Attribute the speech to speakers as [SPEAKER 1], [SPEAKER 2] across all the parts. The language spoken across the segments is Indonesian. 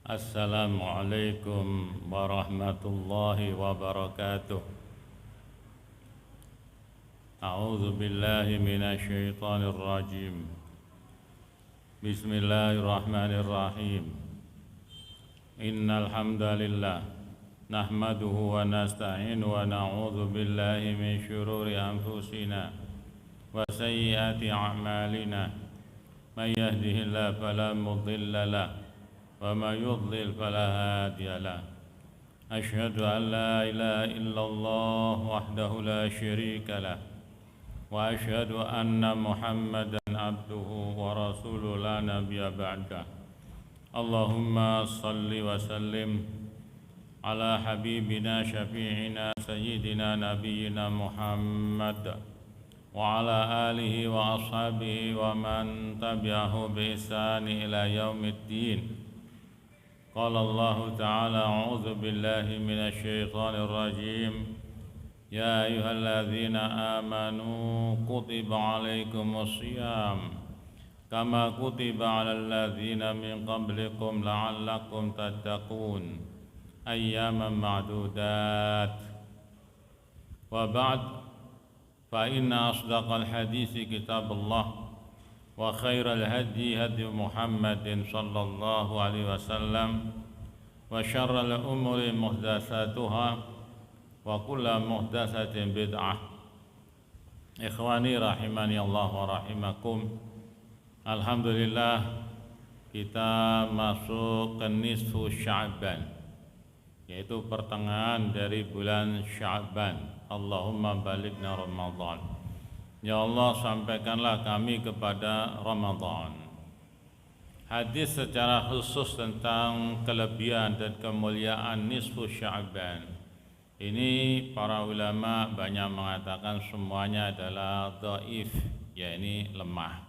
[SPEAKER 1] Assalamualaikum warahmatullahi wabarakatuh. A'udzu billahi minasy syaithanir rajim. Bismillahirrahmanirrahim. Innal hamdalillah nahmaduhu wa nasta'inu wa na'udzu billahi min syururi anfusina wa sayyiati a'malina. May yahdihillahu fala mudilla lahu وما يضلل فلا هادي له أشهد أن لا إله إلا الله وحده لا شريك له وأشهد أن محمدا عبده ورسوله لا نبي بعده اللهم صل وسلم على حبيبنا شفيعنا سيدنا نبينا محمد وعلى آله وأصحابه ومن تبعه بإحسان إلى يوم الدين. قال الله تعالى أعوذ بالله من الشيطان الرجيم يا أيها الذين آمنوا كتب عليكم الصيام كما كتب على الذين من قبلكم لعلكم تتقون أياما معدودات وبعد فإن أصدق الحديث كتاب الله وخير الهدي هدي محمد صلى الله عليه وسلم وشر الأمور محدثاتها وكل محدثة بدعة. Ikhwani rahimani Allah wa rahimakum. Alhamdulillah kita masuk ke nisfu Sya'ban, yaitu pertengahan dari bulan Sya'ban. Allahumma balighna Ramadan. Ya Allah, sampaikanlah kami kepada Ramadan. Hadis secara khusus tentang kelebihan dan kemuliaan nisfu Sya'ban ini para ulama banyak mengatakan semuanya adalah dhaif, yakni lemah.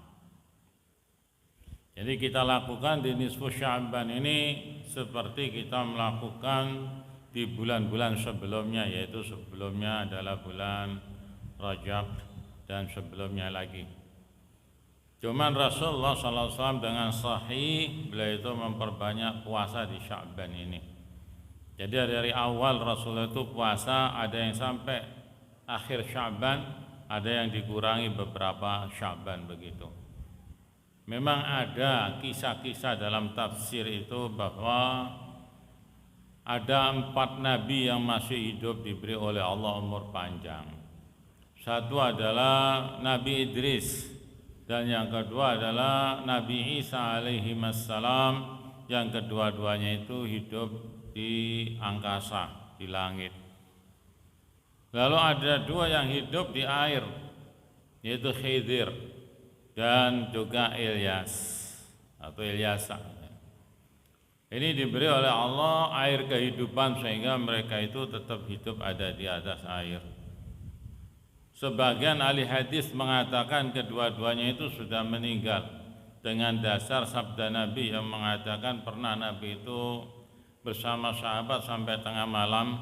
[SPEAKER 1] Jadi kita lakukan di nisfu Sya'ban ini seperti kita melakukan di bulan-bulan sebelumnya, yaitu sebelumnya adalah bulan Rajab dan sebelumnya lagi. Cuman Rasulullah SAW dengan sahih beliau itu memperbanyak puasa di Sya'ban ini. Jadi dari awal Rasulullah itu puasa, ada yang sampai akhir Sya'ban, ada yang dikurangi beberapa Sya'ban begitu. Memang ada kisah-kisah dalam tafsir itu bahwa ada 4 nabi yang masih hidup diberi oleh Allah umur panjang. Satu adalah Nabi Idris dan yang kedua adalah Nabi Isa alaihi wassalam, yang kedua-duanya itu hidup di angkasa, di langit. Lalu ada 2 yang hidup di air, yaitu Khidir dan juga Ilyas atau Ilyasa. Ini diberi oleh Allah air kehidupan sehingga mereka itu tetap hidup ada di atas air. Sebagian ahli hadis mengatakan kedua-duanya itu sudah meninggal dengan dasar sabda Nabi yang mengatakan pernah Nabi itu bersama sahabat sampai tengah malam,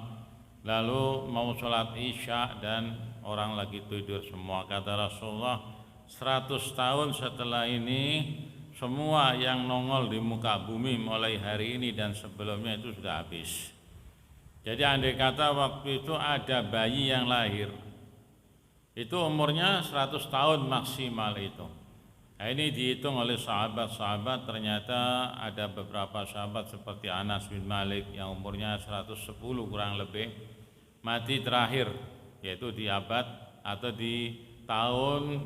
[SPEAKER 1] lalu mau sholat isya dan orang lagi tidur semua. Kata Rasulullah, 100 tahun setelah ini semua yang nongol di muka bumi mulai hari ini dan sebelumnya itu sudah habis. Jadi andai kata waktu itu ada bayi yang lahir, itu umurnya 100 tahun maksimal itu. Nah, ini dihitung oleh sahabat-sahabat, ternyata ada beberapa sahabat seperti Anas bin Malik yang umurnya 110 kurang lebih mati terakhir, yaitu di abad atau di tahun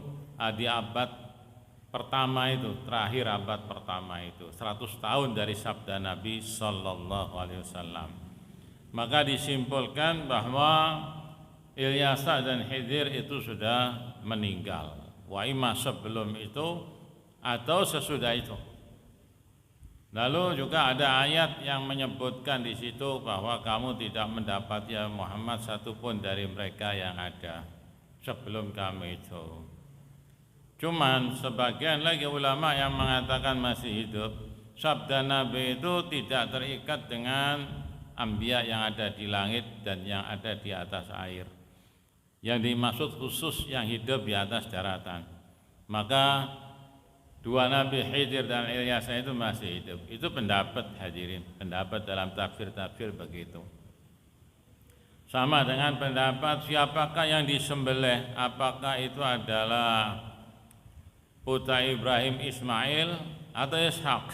[SPEAKER 1] di abad pertama itu, terakhir abad pertama itu, 100 tahun dari sabda Nabi sallallahu alaihi wasallam. Maka disimpulkan bahwa Ilyasa dan Khidir itu sudah meninggal, wa imma sebelum itu atau sesudah itu. Lalu juga ada ayat yang menyebutkan di situ bahwa kamu tidak mendapati ya Muhammad satupun dari mereka yang ada sebelum kamu itu. Cuman sebagian lagi ulama yang mengatakan masih hidup, sabda Nabi itu tidak terikat dengan anbiya yang ada di langit dan yang ada di atas air. Yang dimaksud khusus yang hidup di atas daratan. Maka dua Nabi Khidir dan Ilyas itu masih hidup. Itu pendapat hadirin, pendapat dalam tafsir-tafsir begitu. Sama dengan pendapat siapakah yang disembelih, apakah itu adalah putra Ibrahim Ismail atau Ishak.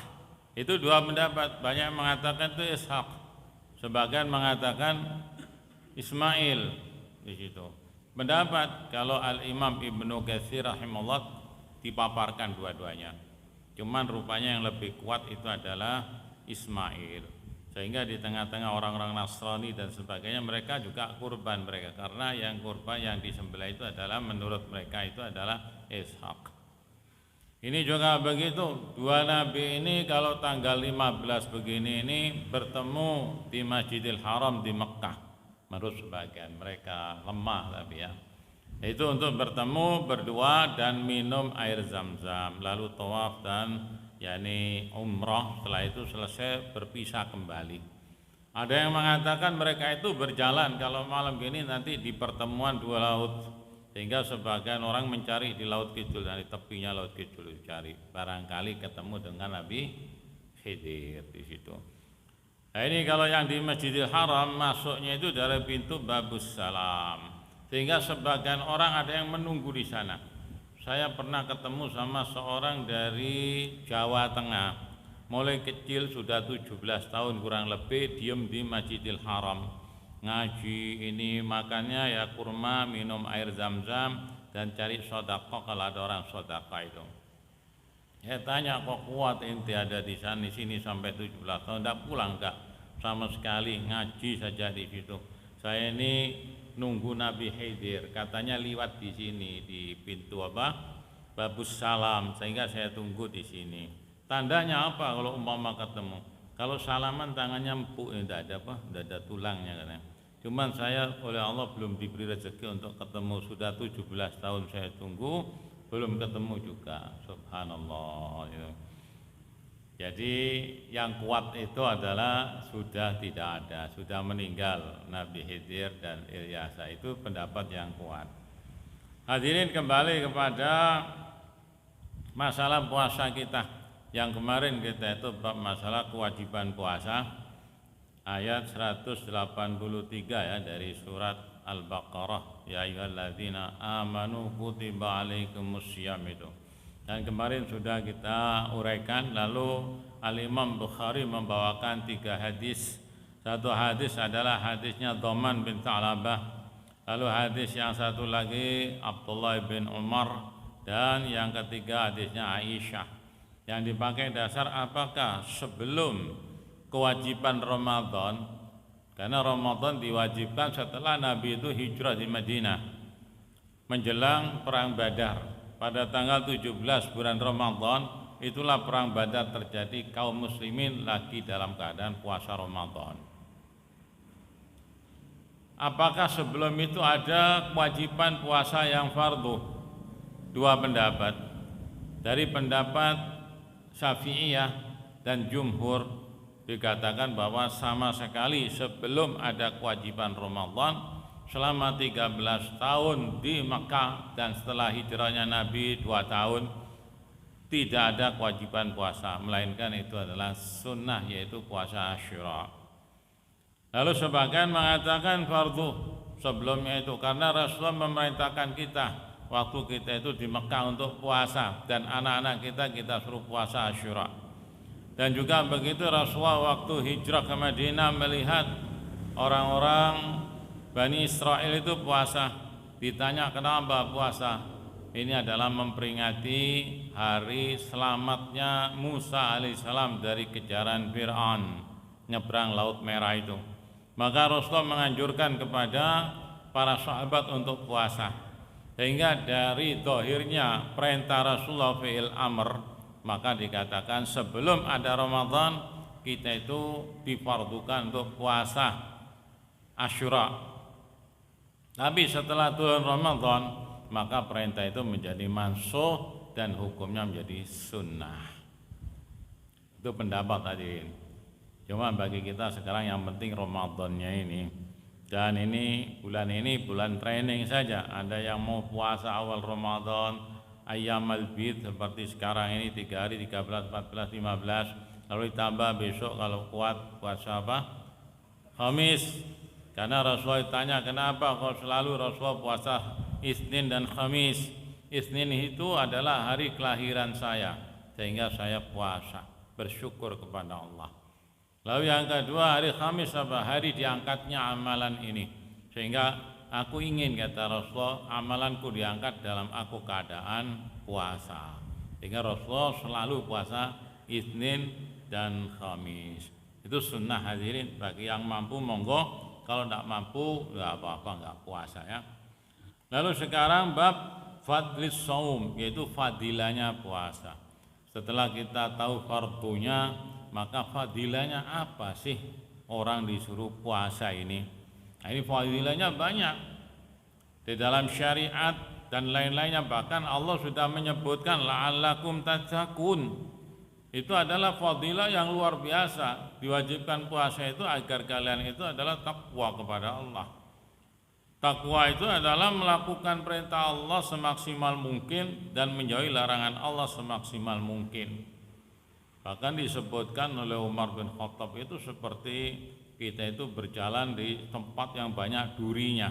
[SPEAKER 1] Itu dua pendapat, banyak yang mengatakan itu Ishak, sebagian mengatakan Ismail di situ. Pendapat kalau Al-Imam Ibnu Katsir rahimahullah dipaparkan dua-duanya. Cuman rupanya yang lebih kuat itu adalah Ismail. Sehingga di tengah-tengah orang-orang Nasrani dan sebagainya mereka juga kurban mereka, karena yang kurban yang disembelih itu adalah menurut mereka itu adalah Ishak. Ini juga begitu, dua nabi ini kalau tanggal 15 begini ini bertemu di Masjidil Haram di Mekah. Menurut sebagian mereka lemah tapi ya. Itu untuk bertemu berdua dan minum air Zam-Zam, lalu tawaf dan umrah, setelah itu selesai berpisah kembali. Ada yang mengatakan mereka itu berjalan kalau malam gini nanti di pertemuan dua laut, sehingga sebagian orang mencari di Laut Kidul, dari tepinya Laut Kidul dicari, barangkali ketemu dengan Nabi Khidir di situ. Nah ini kalau yang di Masjidil Haram masuknya itu dari pintu Babus Salam, sehingga sebagian orang ada yang menunggu di sana. Saya pernah ketemu sama seorang dari Jawa Tengah, mulai kecil sudah 17 tahun kurang lebih diem di Masjidil Haram, ngaji ini, makannya ya kurma, minum air Zam-Zam dan cari sedekah kalau ada orang sedekah itu. Saya tanya, kok kuat ente ada di sana di sini sampai 17 tahun, enggak pulang enggak sama sekali, ngaji saja di situ. Saya ini nunggu Nabi Khidir, katanya liwat di sini di pintu Babus Salam, sehingga saya tunggu di sini. Tandanya apa kalau umpama ketemu? Kalau salaman tangannya empuk, tidak ada tulangnya katanya. Cuman saya oleh Allah belum diberi rezeki untuk ketemu, sudah 17 tahun saya tunggu belum ketemu juga. Subhanallah. Jadi yang kuat itu adalah sudah tidak ada, sudah meninggal Nabi Khidir dan Ilyas. Itu pendapat yang kuat. Hadirin, kembali kepada masalah puasa kita. Yang kemarin kita itu bab masalah kewajiban puasa, ayat 183 ya dari surat Al-Baqarah, ya ayyuhalladzina amanu kutiba alaikumussyiyam itu. Dan kemarin sudah kita uraikan, lalu Al-Imam Bukhari membawakan 3 hadis. Satu hadis adalah hadisnya Dhaman bin Tha'labah, lalu hadis yang satu lagi Abdullah bin Umar, dan yang ketiga hadisnya Aisyah. Yang dipakai dasar apakah sebelum kewajiban Ramadan, karena Ramadan diwajibkan setelah Nabi itu hijrah di Madinah menjelang perang Badar. Pada tanggal 17 bulan Ramadan itulah perang Badar terjadi, kaum muslimin lagi dalam keadaan puasa Ramadan. Apakah sebelum itu ada kewajiban puasa yang fardu? Dua pendapat. Dari pendapat Syafi'iyah dan Jumhur dikatakan bahwa sama sekali sebelum ada kewajiban Ramadan selama 13 tahun di Mekah dan setelah hijrahnya Nabi 2 tahun tidak ada kewajiban puasa, melainkan itu adalah sunnah, yaitu puasa Asyura. Lalu sebagian mengatakan fardu sebelumnya itu, karena Rasulullah memerintahkan kita waktu kita itu di Mekah untuk puasa, dan anak-anak kita suruh puasa Asyura. Dan juga begitu Rasulullah waktu hijrah ke Madinah melihat orang-orang Bani Israel itu puasa, ditanya kenapa puasa? Ini adalah memperingati hari selamatnya Musa alaihissalam dari kejaran Fir'aun, nyebrang Laut Merah itu. Maka Rasulullah menganjurkan kepada para sahabat untuk puasa, sehingga dari zahirnya perintah Rasulullah fi'il amr, maka dikatakan sebelum ada Ramadan kita itu difardukan untuk puasa Asyura. Tapi setelah turun Ramadan maka perintah itu menjadi mansukh dan hukumnya menjadi sunnah. Itu pendapat tadi. Cuma bagi kita sekarang yang penting Ramadannya ini. Dan ini bulan training saja. Ada yang mau puasa awal Ramadan, ayyamal bid seperti sekarang ini 3 hari 13, 14, 15, lalu ditambah besok kalau kuat puasa apa? Khamis. Karena Rasulullah ditanya kenapa kok selalu Rasulullah puasa Isnin dan Khamis. Isnin itu adalah hari kelahiran saya, sehingga saya puasa bersyukur kepada Allah. Lalu yang kedua hari Khamis apa? Hari diangkatnya amalan ini, sehingga aku ingin, kata Rasulullah, amalanku diangkat dalam aku keadaan puasa. Sehingga Rasulullah selalu puasa Isnin dan Khamis. Itu sunnah hadirin, bagi yang mampu monggo, kalau tidak mampu nggak apa-apa, nggak puasa ya. Lalu sekarang bab fadlis saum, yaitu fadilahnya puasa. Setelah kita tahu fardunya, maka fadilahnya apa sih orang disuruh puasa ini? Nah, ini fadilahnya banyak di dalam syariat dan lain-lainnya. Bahkan Allah sudah menyebutkan la'allakum tattaqun. Itu adalah fadilah yang luar biasa. Diwajibkan puasa itu agar kalian itu adalah takwa kepada Allah. Takwa itu adalah melakukan perintah Allah semaksimal mungkin dan menjauhi larangan Allah semaksimal mungkin. Bahkan disebutkan oleh Umar bin Khattab itu seperti kita itu berjalan di tempat yang banyak durinya.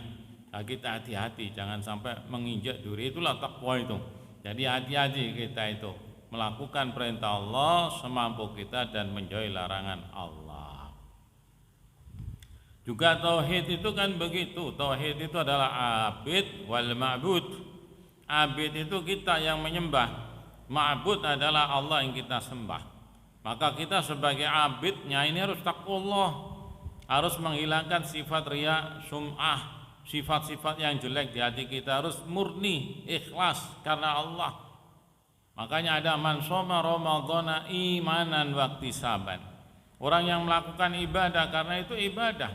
[SPEAKER 1] Nah, kita hati-hati jangan sampai menginjak duri, itulah takwa itu. Jadi hati-hati kita itu melakukan perintah Allah semampu kita dan menjauhi larangan Allah. Juga tauhid itu kan begitu. Tauhid itu adalah abid wal ma'bud. Abid itu kita yang menyembah, ma'bud adalah Allah yang kita sembah. Maka kita sebagai abidnya ini harus taqwallah, harus menghilangkan sifat riya, sum'ah, sifat-sifat yang jelek di hati kita, harus murni, ikhlas karena Allah. Makanya ada man shoma ramadhana imanan wahtisaban. Orang yang melakukan ibadah karena itu ibadah.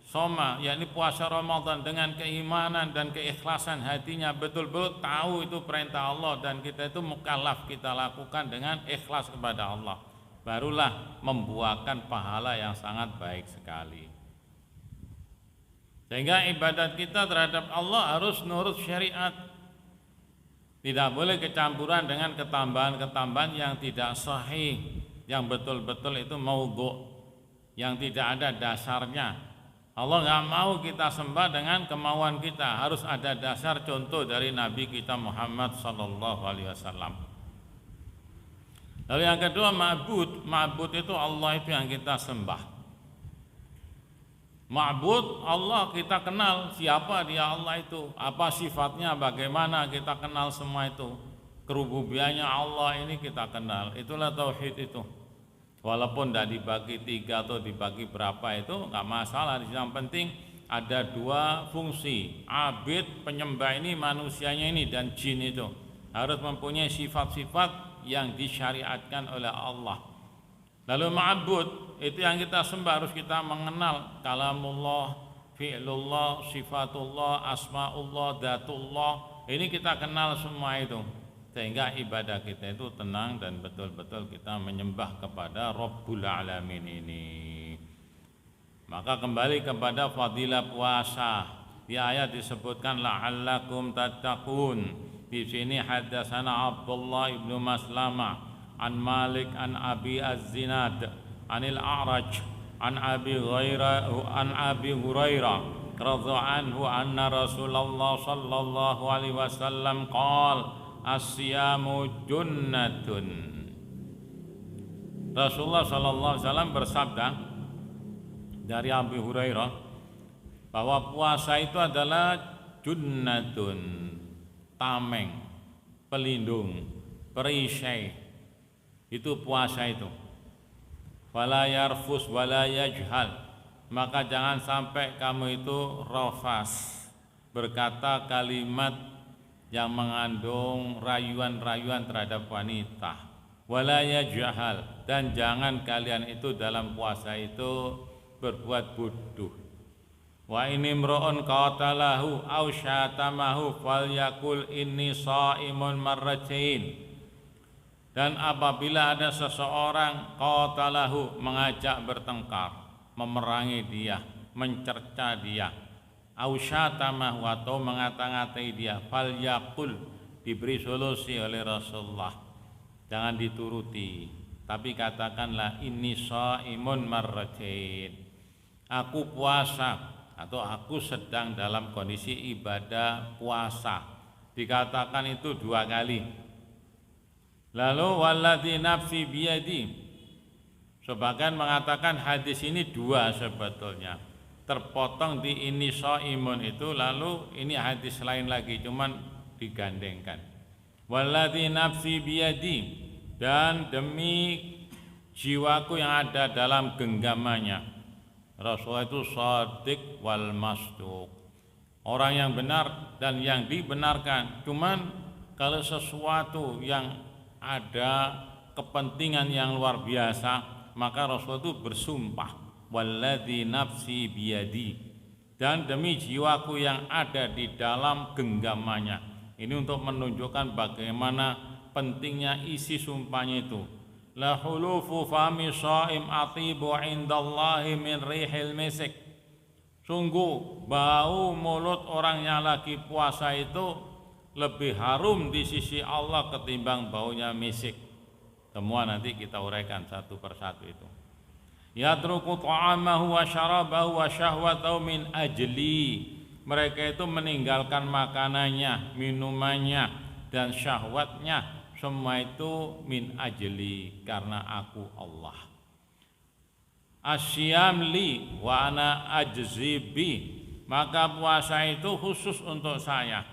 [SPEAKER 1] Shoma yakni puasa Ramadan dengan keimanan dan keikhlasan hatinya, betul-betul tahu itu perintah Allah dan kita itu mukallaf kita lakukan dengan ikhlas kepada Allah. Barulah membuahkan pahala yang sangat baik sekali. Sehingga ibadat kita terhadap Allah harus nurut syariat. Tidak boleh kecampuran dengan ketambahan-ketambahan yang tidak sahih, yang betul-betul itu maudhu', yang tidak ada dasarnya. Allah nggak mau kita sembah dengan kemauan kita, harus ada dasar contoh dari Nabi kita Muhammad sallallahu alaihi wasallam. Lalu yang kedua ma'bud. Ma'bud itu Allah itu yang kita sembah. Ma'bud Allah, kita kenal siapa dia Allah itu, apa sifatnya, bagaimana kita kenal semua itu. Kerububiannya Allah ini kita kenal, itulah tauhid itu. Walaupun tidak dibagi 3 atau dibagi berapa itu nggak masalah. Yang penting ada 2 fungsi. Abid penyembah ini manusianya ini dan jin itu harus mempunyai sifat-sifat yang disyariatkan oleh Allah. Lalu ma'bud itu yang kita sembah, harus kita mengenal kalamullah, fi'lullah, sifatullah, asma'ullah, datullah. Ini kita kenal semua itu, sehingga ibadah kita itu tenang dan betul-betul kita menyembah kepada Rabbul Alamin ini. Maka kembali kepada fadilah puasa. Di ayat disebutkan la'allakum tattaqun. Di sini hadatsana Abdullah ibnu Maslamah an Malik an Abi Az-Zinad anil A'raj an Abi Hurairah radhiyallahu anhu anna Rasulullah sallallahu alaihi wasallam qala as-siyamu junnatun. Rasulullah sallallahu alaihi wasallam bersabda dari Abi Hurairah bahwa puasa itu adalah junnatun, tameng, pelindung, perisai. Itu puasa itu. Wala yarfus wala yajhal, maka jangan sampai kamu itu rafas, berkata kalimat yang mengandung rayuan-rayuan terhadap wanita. Wala yajhal, dan jangan kalian itu dalam puasa itu berbuat bodoh. Wa ini imro'un qatalahu aw syatamahu falyakul inni shaimun marratain. Dan apabila ada seseorang qatalahu, mengajak bertengkar, memerangi dia, mencerca dia, aw syatamahu, atau mengata-ngatai dia, falyakul, diberi solusi oleh Rasulullah. Jangan dituruti, tapi katakanlah inni shaimun marratain. Aku puasa atau aku sedang dalam kondisi ibadah puasa. Dikatakan itu 2 kali. Lalu walladzi nafsi biyadi. Sebagian mengatakan hadis ini 2 sebetulnya. Terpotong di ini shaimun itu, lalu ini hadis lain lagi, cuman digandengkan. Walladzi nafsi biyadi, dan demi jiwaku yang ada dalam genggamannya. Rasulullah itu shadiq wal masduq, orang yang benar dan yang dibenarkan. Cuman kalau sesuatu yang ada kepentingan yang luar biasa, maka Rasulullah itu bersumpah, walladzi nafsi biyadi, dan demi jiwaku yang ada di dalam genggamannya. Ini untuk menunjukkan bagaimana pentingnya isi sumpahnya itu. La hulufu fami shaim atibu indallahi min rihil misik. Sungguh bau mulut orang yang lagi puasa itu lebih harum di sisi Allah ketimbang baunya misik. Semua nanti kita uraikan satu persatu itu. Yatruku ta'amahu wa syarabahu wa syahwatahu min ajli. Mereka itu meninggalkan makanannya, minumannya, dan syahwatnya. Semua itu min ajli, karena aku Allah. Asyam li wa ana ajzi bi. Maka puasa itu khusus untuk saya,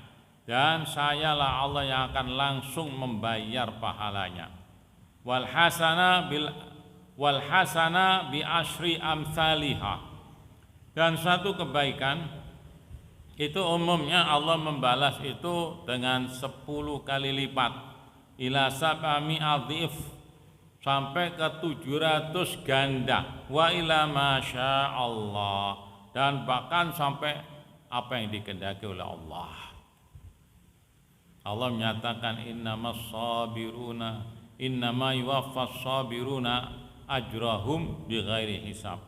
[SPEAKER 1] dan sayalah Allah yang akan langsung membayar pahalanya. Wal hasana bi asyri amsalihah. Dan satu kebaikan itu umumnya Allah membalas itu dengan 10 kali lipat. Ila sab'ami adhif, sampai ke 700 ganda. Wa ila masya Allah, dan bahkan sampai apa yang dikehendaki oleh Allah. Allah menyatakan innama yuwaffas sabiruna ajrahum bighairi hisab.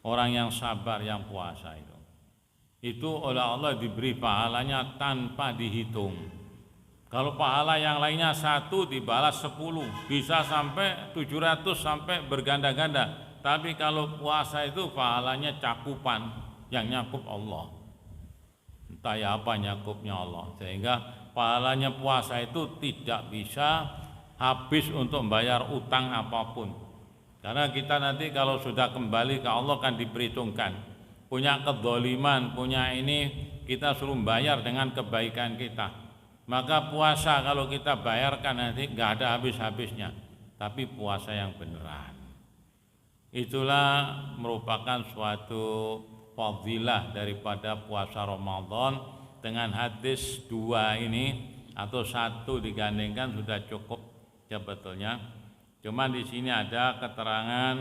[SPEAKER 1] Orang yang sabar, yang puasa itu oleh Allah diberi pahalanya tanpa dihitung. Kalau pahala yang lainnya 1 dibalas 10, bisa sampai 700, sampai berganda-ganda. Tapi kalau puasa itu pahalanya cakupan, yang nyakup Allah. Entah ya apa nyakupnya Allah, sehingga pahalanya puasa itu tidak bisa habis untuk membayar utang apapun. Karena kita nanti kalau sudah kembali ke Allah kan diperhitungkan. Punya kedzaliman, punya ini, kita suruh bayar dengan kebaikan kita. Maka puasa kalau kita bayarkan nanti nggak ada habis-habisnya, tapi puasa yang beneran. Itulah merupakan suatu fadilah daripada puasa Ramadan. Dengan hadis 2 ini atau 1 digandengkan sudah cukup sebetulnya. Cuma di sini ada keterangan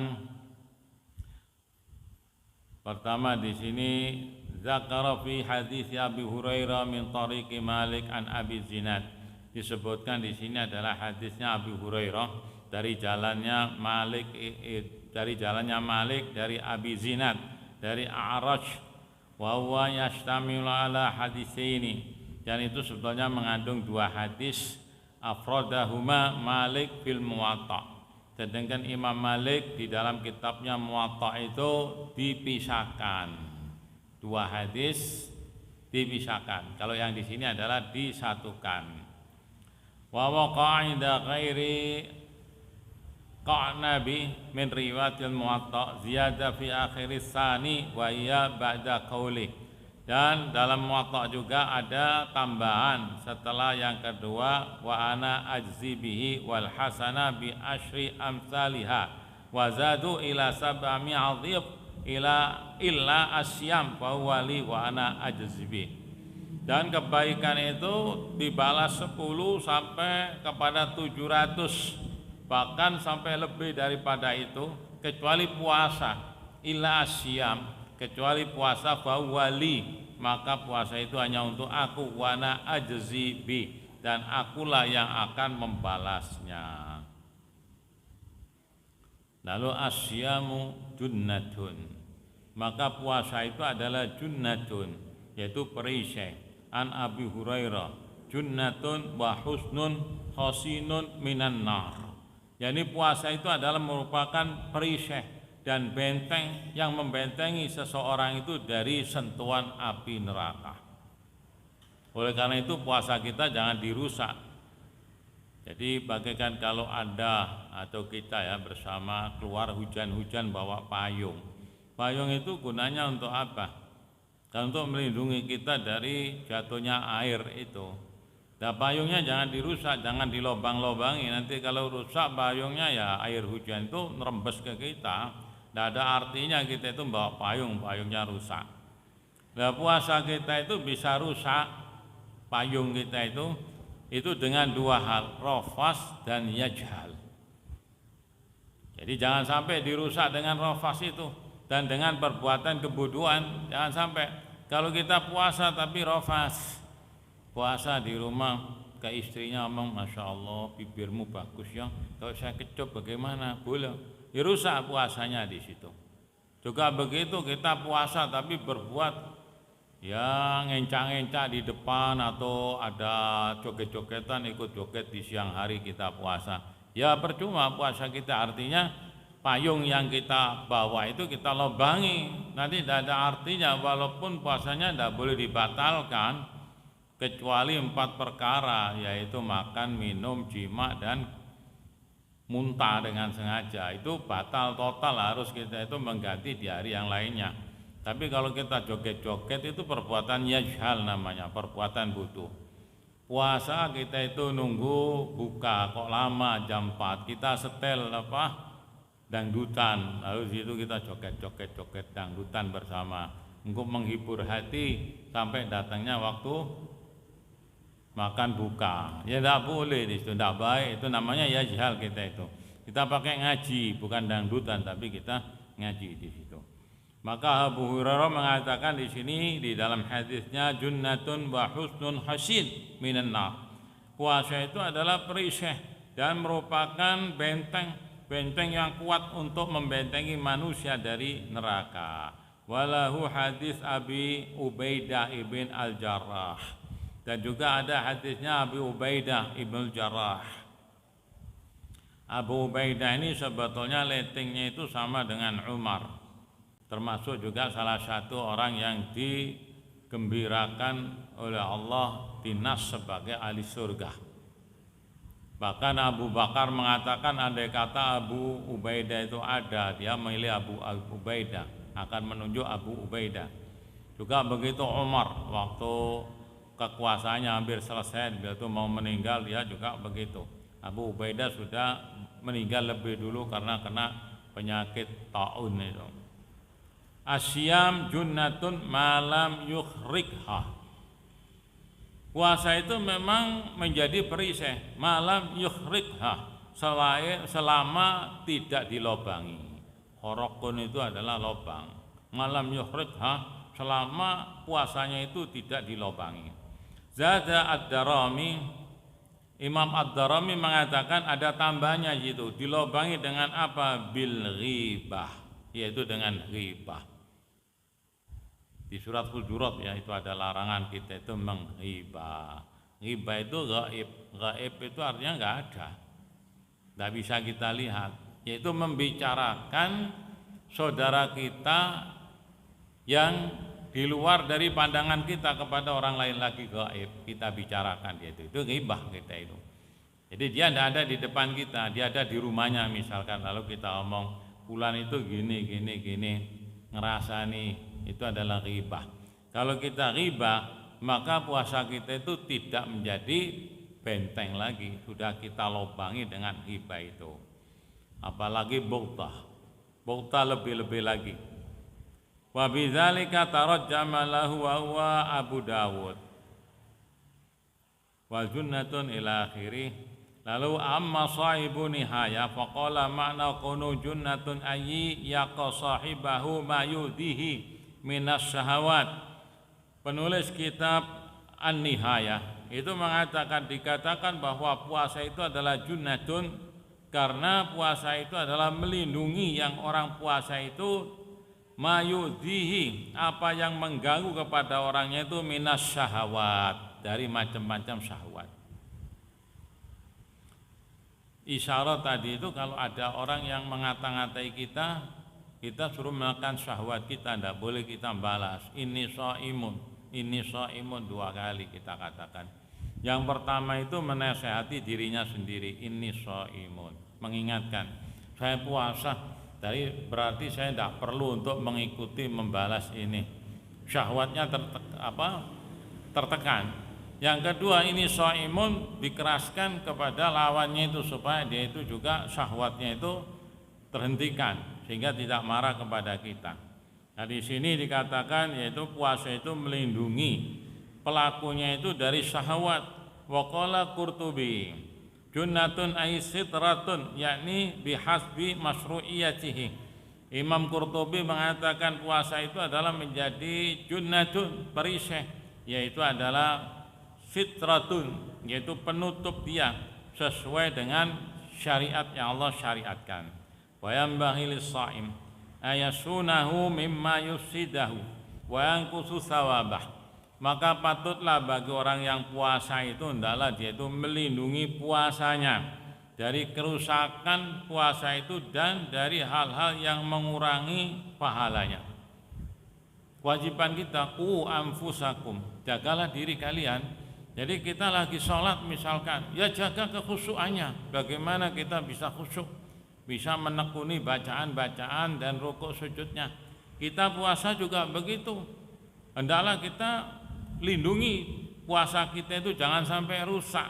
[SPEAKER 1] pertama di sini. Zakara fi hadis Abi Hurairah min tariqi Malik an Abi Zinad. Disebutkan di sini adalah hadisnya Abi Hurairah dari jalannya Malik, dari Abi Zinad, dari A'raj. Wa huwa yastamilu ala hadisaini. Dan itu sebetulnya mengandung 2 hadis. Afradahuma Malik fil Muwatta. Sedangkan Imam Malik di dalam kitabnya Muwatta itu dipisahkan. 2 hadis dipisahkan. Kalau yang di sini adalah disatukan. Wa waqa'a inda ghairi qa'nabi min riwayatil Muwatta ziyadah fi akhiris sani wa iya ba'da qauli. Dan dalam Muwatta juga ada tambahan setelah yang kedua, wa ana ajzi bihi wal hasana bi asyri amsalihha wa zadu ila sab'ami adhif illa asyam fa wali wa ana ajzibi. Dan kebaikan itu dibalas 10 sampai kepada 700, bahkan sampai lebih daripada itu, kecuali puasa. Illa asyam, kecuali puasa fa wali, maka puasa itu hanya untuk aku, wa ana ajzibi, dan akulah yang akan membalasnya. Lalu asyamu junnatun, maka puasa itu adalah junnatun, yaitu perisai. An Abi Hurairah, junnatun wa husnun hasinun minan nar. Yani puasa itu adalah merupakan perisai dan benteng yang membentengi seseorang itu dari sentuhan api neraka. Oleh karena itu puasa kita jangan dirusak. Jadi bagaikan kalau Anda atau kita ya bersama keluar hujan-hujan bawa payung. Payung itu gunanya untuk apa? Dan untuk melindungi kita dari jatuhnya air itu. Nah payungnya jangan dirusak, jangan dilobang-lobangi. Nanti kalau rusak payungnya ya air hujan itu nerembes ke kita. Tidak ada artinya kita itu bawa payung, payungnya rusak. Nah puasa kita itu bisa rusak payung kita itu dengan dua hal, rofas dan yajhal. Jadi jangan sampai dirusak dengan rofas itu dan dengan perbuatan kebodohan. Jangan sampai kalau kita puasa tapi rofas, puasa di rumah ke istrinya ngomong, Masya Allah bibirmu bagus ya, kalau saya kecup bagaimana? Boleh, dirusak puasanya di situ. Juga begitu kita puasa tapi berbuat ya ngencang-ngencang di depan atau ada joget-jogetan ikut joget di siang hari kita puasa. Ya percuma puasa kita, artinya payung yang kita bawa itu kita lobangi. Nanti tidak ada artinya walaupun puasanya tidak boleh dibatalkan kecuali 4 perkara, yaitu makan, minum, jima dan muntah dengan sengaja. Itu batal total, harus kita itu mengganti di hari yang lainnya. Tapi kalau kita joget-joget itu perbuatan yajhal namanya, perbuatan butuh. Puasa kita itu nunggu buka kok lama jam 4, kita setel dangdutan, lalu situ kita joget-joget dangdutan bersama untuk menghibur hati sampai datangnya waktu makan buka. Ya tidak boleh, itu tidak baik, itu namanya yajhal kita itu. Kita pakai ngaji bukan dangdutan tapi kita ngaji di situ. Maka Abu Hurairah mengatakan di sini di dalam hadisnya junnatun wa husnun hasin minan nar. Puasa itu adalah perisai dan merupakan benteng yang kuat untuk membentengi manusia dari neraka. Walahu hadis Abi Ubaidah ibn al-Jarrah. Dan juga ada hadisnya Abi Ubaidah ibn al-Jarrah. Abu Ubaidah ini sebetulnya ratingnya itu sama dengan Umar. Termasuk juga salah satu orang yang digembirakan oleh Allah dinas sebagai ahli surga. Bahkan Abu Bakar mengatakan andai kata Abu Ubaidah itu ada, dia memilih Abu Ubaidah, akan menunjuk Abu Ubaidah. Juga begitu Umar, waktu kekuasaannya hampir selesai, dia itu mau meninggal, dia juga begitu. Abu Ubaidah sudah meninggal lebih dulu karena kena penyakit taun itu. Asyam junnatun malam yukhrikha. Puasa itu memang menjadi perisai malam yukhrikha, selama tidak dilobangi. Horokun itu adalah lobang. Malam yukhrikha, selama puasanya itu tidak dilobangi. Zada ad-Darami, Imam ad-Darami mengatakan ada tambahnya gitu, dilobangi dengan apa? Bil ghibah, yaitu dengan ghibah. Di surat Hujurat ya itu ada larangan kita itu menghibah. Ghibah itu gaib, gaib itu artinya nggak ada, nggak bisa kita lihat. Yaitu membicarakan saudara kita yang di luar dari pandangan kita kepada orang lain lagi gaib, kita bicarakan dia itu ghibah kita itu. Jadi dia tidak ada di depan kita, dia ada di rumahnya misalkan, lalu kita omong fulan itu gini ngerasani, itu adalah ghibah. Kalau kita ghibah, maka puasa kita itu tidak menjadi benteng lagi, sudah kita lobangi dengan ghibah itu. Apalagi bughdah lebih-lebih lagi. Wa bidzalika tarajjama lahu wa huwa Abu Dawud. Wa junnatun ila akhirih. Lalu amma sahibu nihaya faqala ma'na kunu junnatun ayyi yaqa sahibahu ma yudihi minas syahawat. Penulis kitab An-Nihayah itu mengatakan, dikatakan bahwa puasa itu adalah junnatun karena puasa itu adalah melindungi yang orang puasa itu mayudihi, apa yang mengganggu kepada orangnya itu minas syahawat, dari macam-macam syahwat. Isyarat tadi itu kalau ada orang yang mengata-ngatai kita suruh menekan syahwat kita, tidak boleh kita balas. Ini shaimun 2 kali kita katakan. Yang pertama itu menasehati dirinya sendiri, ini shaimun, mengingatkan saya puasa, jadi berarti saya tidak perlu untuk mengikuti membalas ini. Syahwatnya tertekan. Yang kedua, ini shaimun, dikeraskan kepada lawannya itu supaya dia itu juga syahwatnya itu terhentikan sehingga tidak marah kepada kita. Nah, di sini dikatakan yaitu puasa itu melindungi pelakunya itu dari syahwat. Wa qala Qurtubi junnatun ay sitratun, yakni bihasbi masyru'iyatihi. Imam Qurtubi mengatakan puasa itu adalah menjadi junnatun, perisai, yaitu adalah sitratun, yaitu penutup dia sesuai dengan syariat yang Allah syariatkan. Wa yanbaghi lis-shaim ayasunahu mimma yufsidahu wa yanqusu thawabah. Maka patutlah bagi orang yang puasa itu hendaklah dia itu melindungi puasanya dari kerusakan puasa itu dan dari hal-hal yang mengurangi pahalanya. Kewajiban kita anfusakum, jagalah diri kalian. Jadi kita lagi sholat misalkan, ya jaga kekhusyukannya. Bagaimana kita bisa khusyuk, bisa menekuni bacaan-bacaan dan rukuk sujudnya. Kita puasa juga begitu. Hendaklah kita lindungi puasa kita itu jangan sampai rusak.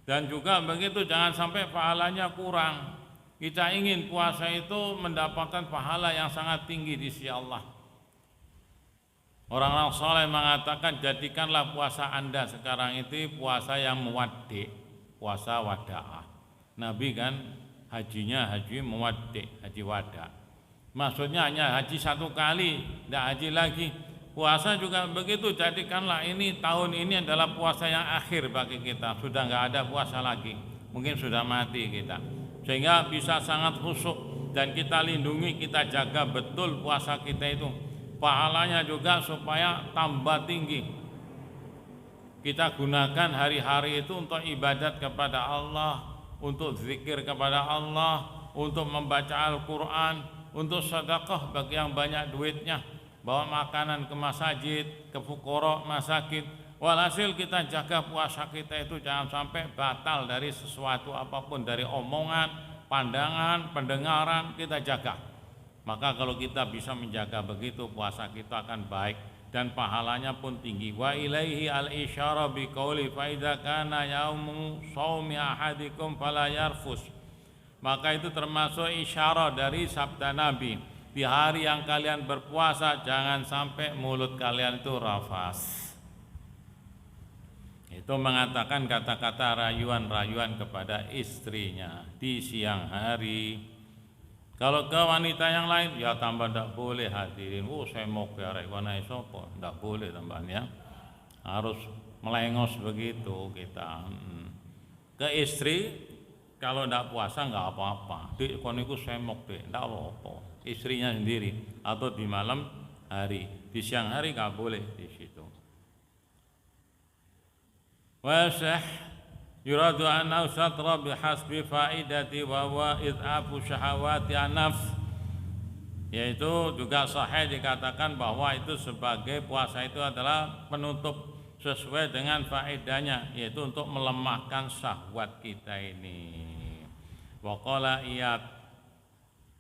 [SPEAKER 1] Dan juga begitu jangan sampai pahalanya kurang. Kita ingin puasa itu mendapatkan pahala yang sangat tinggi di sisi Allah. Orang-orang soleh mengatakan jadikanlah puasa Anda sekarang itu puasa yang muwaddi, puasa wada'ah. Nabi kan hajinya haji muwaddi, haji wada. Maksudnya hanya haji 1 kali, tidak haji lagi. Puasa juga begitu, jadikanlah ini tahun ini adalah puasa yang akhir bagi kita. Sudah nggak ada puasa lagi, mungkin sudah mati kita. Sehingga bisa sangat khusyuk dan kita lindungi, kita jaga betul puasa kita itu. Pahalanya juga supaya tambah tinggi. Kita gunakan hari-hari itu untuk ibadat kepada Allah, untuk zikir kepada Allah, untuk membaca Al-Quran, untuk sedekah bagi yang banyak duitnya, bawa makanan ke masjid, ke fuqara, masakin. Walhasil kita jaga puasa kita itu jangan sampai batal dari sesuatu apapun, dari omongan, pandangan, pendengaran, kita jaga. Maka kalau kita bisa menjaga begitu, puasa kita akan baik dan pahalanya pun tinggi. Wa ilaihi al-isyara biqauli fa idza kana yaumu shaumi ahadikum fala yarfus. Maka itu termasuk isyarat dari sabda Nabi, di hari yang kalian berpuasa jangan sampai mulut kalian itu rafas. Itu mengatakan kata-kata rayuan-rayuan kepada istrinya di siang hari. Kalau ke wanita yang lain, ya tambah tidak boleh hadirin. Saya mau ke arek wanai sopo, tidak boleh tambahannya. Harus melengos begitu kita. Ke istri, kalau tidak puasa nggak apa-apa. Dik, koniku semok dek, tidak apa-apa. Istrinya sendiri atau di malam hari, di siang hari nggak boleh di situ. Wasah. Yuradu anna satra bihasbi faidati wa huwa id'afu syahawati an-nafs, yaitu juga sahih dikatakan bahwa itu sebagai puasa itu adalah penutup sesuai dengan faedahnya, yaitu untuk melemahkan syahwat kita ini. Wa qala Iyad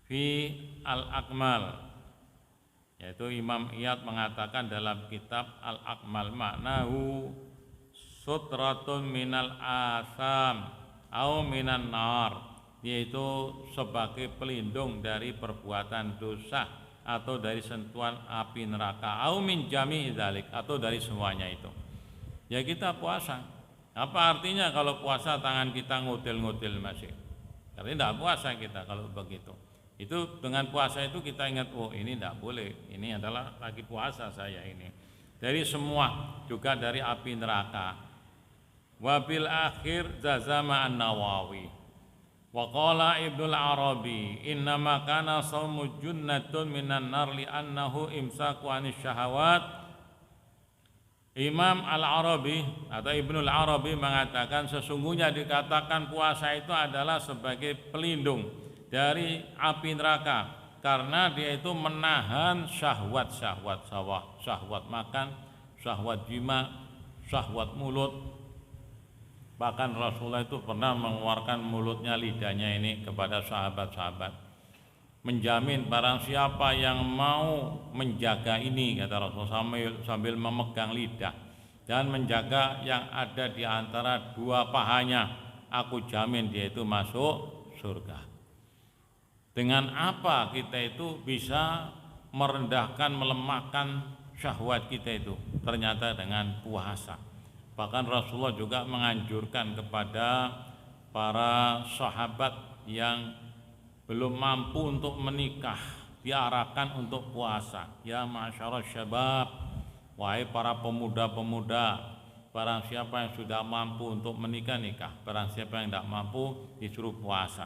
[SPEAKER 1] fi al-akmal, yaitu Imam Iyad mengatakan dalam kitab al-akmal, maknahu sutratun minal asam au minan nar, yaitu sebagai pelindung dari perbuatan dosa atau dari sentuhan api neraka, au min jami'i dzalik, atau dari semuanya itu. Ya kita puasa. Apa artinya kalau puasa tangan kita ngutil-ngutil masih? Karena tidak puasa kita kalau begitu. Itu dengan puasa itu kita ingat, oh ini tidak boleh, ini adalah lagi puasa saya ini. Dari semua, juga dari api neraka. Wabil akhir jazama an-Nawawi wa qala Ibnul Arabi innama kana shaumu junnatun minan nar li annahu imsaku anis syahawat Imam Al-Arabi atau Ibnul Arabi mengatakan sesungguhnya dikatakan puasa itu adalah sebagai pelindung dari api neraka karena dia itu menahan syahwat makan, syahwat jima, syahwat mulut. Bahkan Rasulullah itu pernah mengeluarkan mulutnya, lidahnya ini kepada sahabat-sahabat, menjamin barang siapa yang mau menjaga ini, kata Rasulullah sambil memegang lidah, dan menjaga yang ada di antara dua pahanya, aku jamin dia itu masuk surga. Dengan apa kita itu bisa merendahkan, melemahkan syahwat kita itu? Ternyata dengan puasa. Bahkan Rasulullah juga menganjurkan kepada para sahabat yang belum mampu untuk menikah, diarahkan untuk puasa. Ya masyarakat syabab, wahai para pemuda-pemuda, barang siapa yang sudah mampu untuk menikah, nikah. Barang siapa yang tidak mampu, disuruh puasa.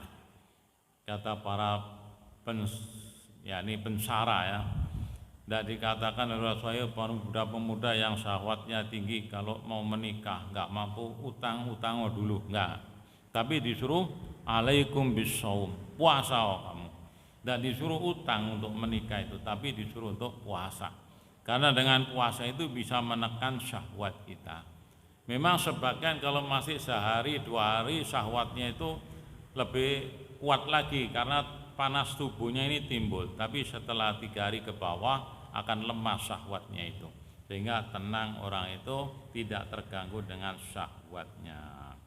[SPEAKER 1] Kata para pensara ya, tidak dikatakan oleh Rasulullah para pemuda-pemuda yang syahwatnya tinggi kalau mau menikah nggak mampu, utang dulu, enggak. Tapi disuruh alaikum bissaum, puasa kamu. Tidak disuruh utang untuk menikah itu, tapi disuruh untuk puasa. Karena dengan puasa itu bisa menekan syahwat kita. Memang sebagian kalau masih sehari 2 hari syahwatnya itu lebih kuat lagi karena panas tubuhnya ini timbul. Tapi setelah 3 hari ke bawah akan lemah syahwatnya itu, sehingga tenang orang itu, tidak terganggu dengan syahwatnya.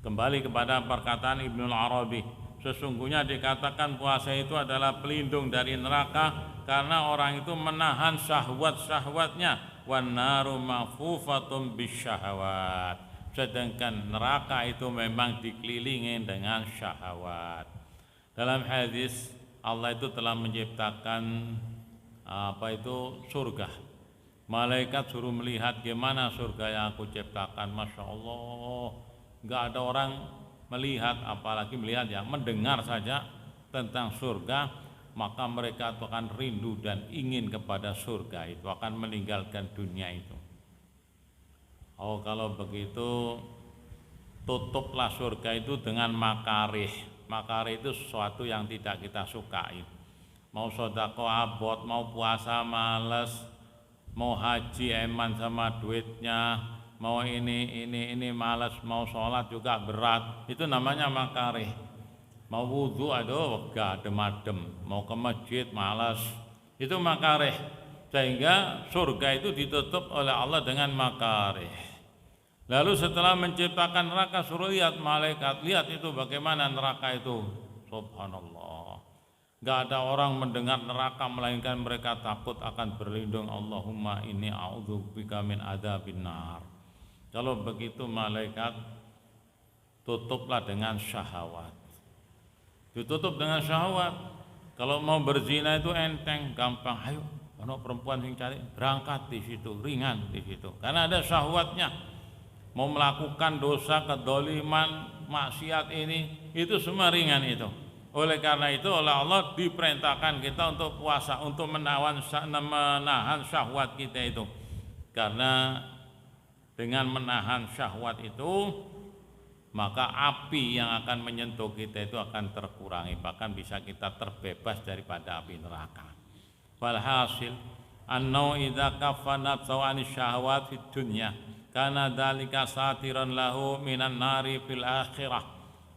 [SPEAKER 1] Kembali kepada perkataan Ibnul Arabi, sesungguhnya dikatakan puasa itu adalah pelindung dari neraka karena orang itu menahan syahwat-syahwatnya. Wan naru mafufatun bisyahawat, sedangkan neraka itu memang dikelilingi dengan syahwat. Dalam hadis Allah itu telah menciptakan surga. Malaikat suruh melihat gimana surga yang aku ciptakan. Masya Allah, nggak ada orang melihat, apalagi melihat, ya mendengar saja tentang surga, maka mereka itu akan rindu dan ingin kepada surga itu, akan meninggalkan dunia itu. Oh, kalau begitu tutuplah surga itu dengan makarih. Makarih itu sesuatu yang tidak kita sukai. Mau sedekah abot, mau puasa males, mau haji eman sama duitnya, mau ini malas, mau sholat juga berat, itu namanya makarih. Mau wudhu, aduh wegah, adem-adem, mau ke masjid malas, itu makarih. Sehingga surga itu ditutup oleh Allah dengan makarih. Lalu setelah menciptakan neraka, suruh lihat malaikat, lihat itu bagaimana neraka itu. Subhanallah, gak ada orang mendengar neraka melainkan mereka takut akan berlindung. Allahumma inni a'udzubika min adzabin nar. Kalau begitu malaikat tutuplah dengan syahwat. Ditutup dengan syahwat. Kalau mau berzina itu enteng, gampang. Ayo, ono perempuan yang cari, berangkat di situ, ringan di situ. Karena ada syahwatnya. Mau melakukan dosa, kedoliman, maksiat ini, itu semua ringan itu. Oleh karena itu oleh Allah diperintahkan kita untuk puasa, untuk menahan syahwat kita itu. Karena dengan menahan syahwat itu, maka api yang akan menyentuh kita itu akan terkurangi, bahkan bisa kita terbebas daripada api neraka. Walhasil annau idza kafanat sawani syahwat fid dunya kana dzalika satiran lahu minan nari fil akhirah.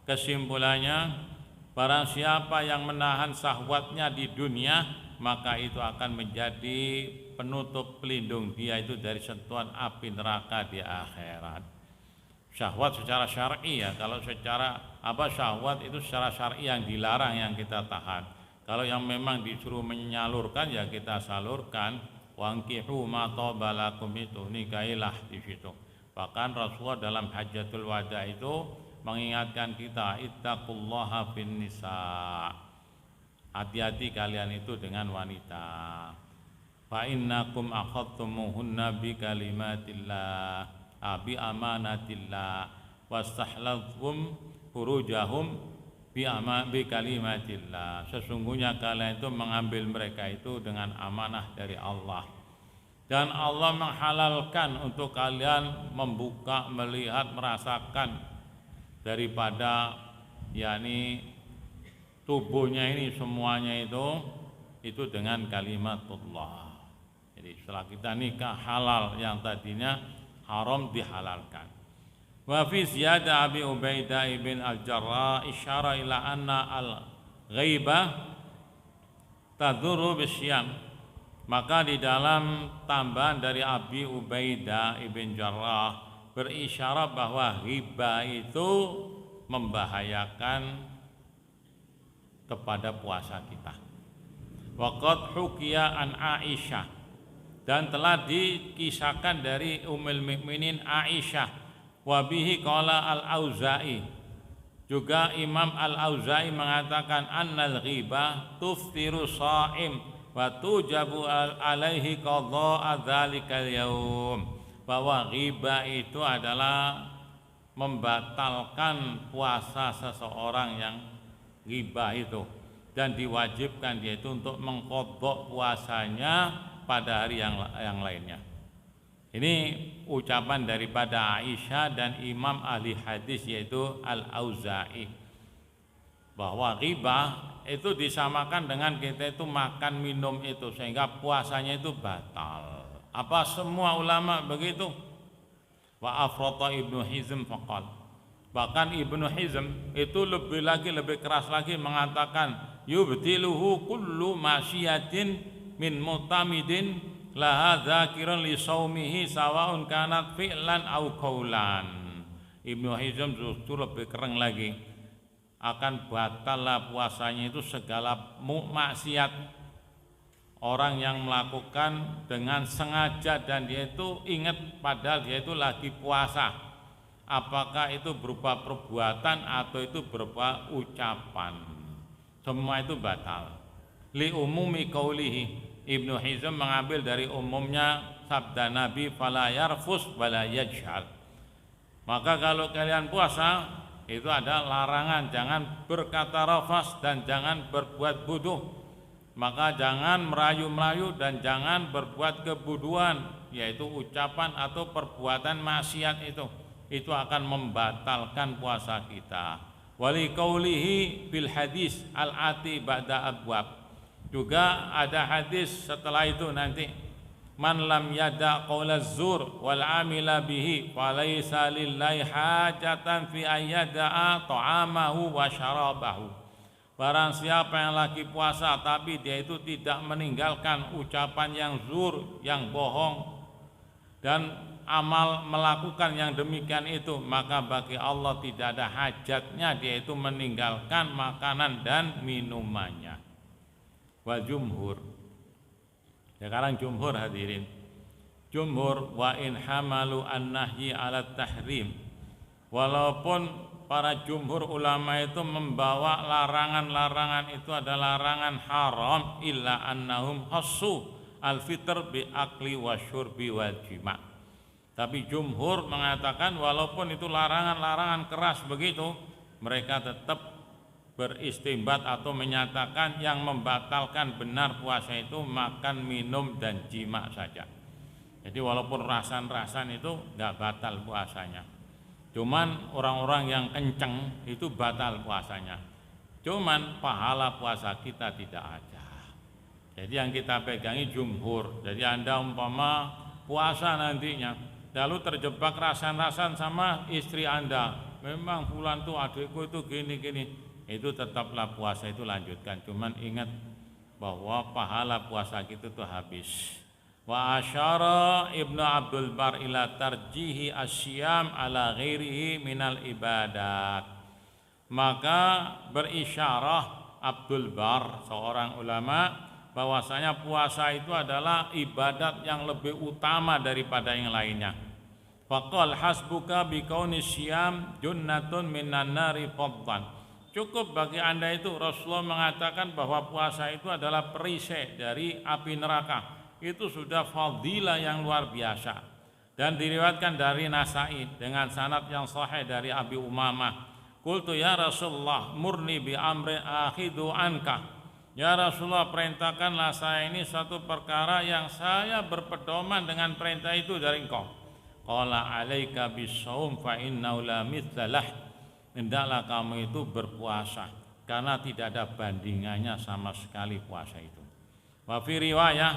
[SPEAKER 1] Kesimpulannya, barang siapa yang menahan syahwatnya di dunia, maka itu akan menjadi penutup pelindung dia itu dari sentuhan api neraka di akhirat. Syahwat secara syar'i ya, kalau secara syahwat itu secara syar'i yang dilarang yang kita tahan. Kalau yang memang disuruh menyalurkan ya kita salurkan. Wankihu ma taba lakum, itu nikahilah di situ. Bahkan Rasulullah dalam Hajjatul Wada itu mengingatkan kita, ittaqullaha fin nisa. Hati-hati kalian itu dengan wanita. Fa innakum akhadtumuhunna bi kalimatillah, bi amanatillah, wastahlaltum furujahum bi kalimatillah. Sesungguhnya kalian itu mengambil mereka itu dengan amanah dari Allah. Dan Allah menghalalkan untuk kalian membuka, melihat, merasakan daripada yakni tubuhnya ini semuanya itu dengan kalimatullah. Jadi setelah kita nikah halal, yang tadinya haram dihalalkan. Wa fi ziyadah Abi Ubaidah ibn al-Jarrah isyara ila anna al-ghaibah tadurru bisyam. Maka di dalam tambahan dari Abi Ubaidah ibn Jarrah berisyarat bahwa ghibah itu membahayakan kepada puasa kita. Waqad hukiya an Aisyah, dan telah dikisahkan dari Ummul Mukminin Aisyah, wa bihi qala al-Auza'i, juga Imam al-Auza'i mengatakan annal ghibah tuftiru sha'im wa tujabu alaihi qadha'a dzalikal yaum, bahwa ghibah itu adalah membatalkan puasa seseorang yang ghibah itu, dan diwajibkan dia itu untuk mengqadha puasanya pada hari yang lainnya. Ini ucapan daripada Aisyah dan Imam ahli hadis yaitu Al-Auza'i, bahwa ghibah itu disamakan dengan kita itu makan minum itu, sehingga puasanya itu batal. Apa semua ulama begitu? Wa afrata Ibnu Hizm faqal, bahkan Ibnu Hizm itu lebih keras lagi mengatakan yubtiluhu kullu masyiatin min mutamidin laha dzakiran li saumihi sawaun kanat fi'lan au qaulan. Ibnu Hizm justru lebih keren lagi, akan batallah puasanya itu segala maksiat orang yang melakukan dengan sengaja dan dia itu ingat padahal dia itu lagi puasa, apakah itu berupa perbuatan atau itu berupa ucapan, semua itu batal. Li umumi qaulihi, Ibnu Hizm mengambil dari umumnya sabda Nabi fala yarfus wala yajhal. Maka kalau kalian puasa itu ada larangan, jangan berkata rafas dan jangan berbuat bodoh. Maka jangan merayu-merayu dan jangan berbuat kebuduan, yaitu ucapan atau perbuatan maksiat itu akan membatalkan puasa kita. Wali qaulihi bil hadis al-ati ba'da abwab, juga ada hadis setelah itu nanti, man lam yada qaula zur wal amila bihi falaysa lillahi hajatan fi ayyada'a ta'amahu wa syarabahu. Barang siapa yang lagi puasa tapi dia itu tidak meninggalkan ucapan yang zur, yang bohong, dan amal melakukan yang demikian itu, maka bagi Allah tidak ada hajatnya dia itu meninggalkan makanan dan minumannya. Wa jumhur, sekarang jumhur hadirin, jumhur wa in hamalu an-nahyi ala tahrim, walaupun para jumhur ulama itu membawa larangan-larangan itu adalah larangan haram, illa annahum khassu al-fitr bi akli wa syurbi wal jima'. Tapi jumhur mengatakan walaupun itu larangan-larangan keras begitu, mereka tetap beristimbat atau menyatakan yang membatalkan benar puasa itu makan, minum, dan jima saja. Jadi walaupun rasan-rasan itu nggak batal puasanya, cuman orang-orang yang kenceng itu batal puasanya, cuman pahala puasa kita tidak ada. Jadi yang kita pegangi jumhur. Jadi Anda umpama puasa nantinya lalu terjebak rasan-rasan sama istri Anda, memang fulan tuh adikku itu gini-gini, itu tetaplah puasa itu lanjutkan, cuman ingat bahwa pahala puasa kita itu habis. Wa asyara Ibnu Abdul Bar ila tarjihi asyam ala ghairihi minal ibadat. Maka berisyarah Abdul Bar, seorang ulama, bahwasanya puasa itu adalah ibadat yang lebih utama daripada yang lainnya. Faqal hasbuka bikauni syam junnatun minan nari faddan. Cukup bagi Anda itu, Rasulullah mengatakan bahwa puasa itu adalah perisai dari api neraka. Itu sudah fadilah yang luar biasa. Dan diriwayatkan dari Nasa'i dengan sanad yang sahih dari Abi Umamah. Qultu ya Rasulullah murni bi amrin akhidu anka. Ya Rasulullah, perintahkanlah saya ini suatu perkara yang saya berpedoman dengan perintah itu dari engkau. Qala alaika bisawm fa innahu la mithlah. Hendaklah kamu itu berpuasa karena tidak ada bandingannya sama sekali puasa itu. Wa fi riwayah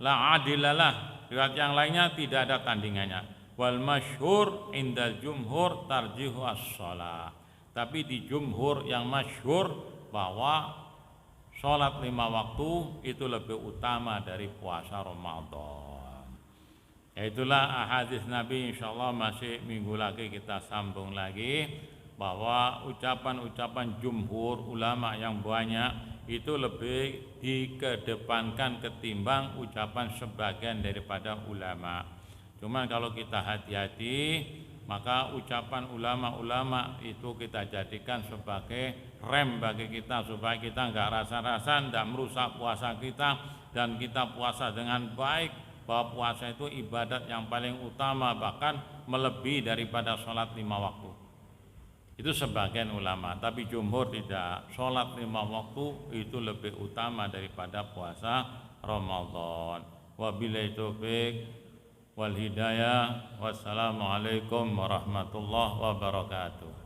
[SPEAKER 1] la adilalah. Riwayat yang lainnya tidak ada tandingannya. Wal masyhur indal jumhur tarjihu as-shalah. Tapi di jumhur yang masyhur bahwa sholat 5 waktu itu lebih utama dari puasa Ramadan. Itulah hadis Nabi, insyaallah masih minggu lagi kita sambung lagi, bahwa ucapan-ucapan jumhur ulama yang banyak itu lebih dikedepankan ketimbang ucapan sebagian daripada ulama. Cuman kalau kita hati-hati, maka ucapan ulama-ulama itu kita jadikan sebagai rem bagi kita supaya kita enggak rasa-rasa, enggak merusak puasa kita, dan kita puasa dengan baik, bahwa puasa itu ibadat yang paling utama, bahkan melebihi daripada sholat 5 waktu. Itu sebagian ulama, tapi jumhur tidak. Sholat 5 waktu itu lebih utama daripada puasa Ramadan. Wabillahi taufiq wal hidayah. Wassalamualaikum warahmatullahi wabarakatuh.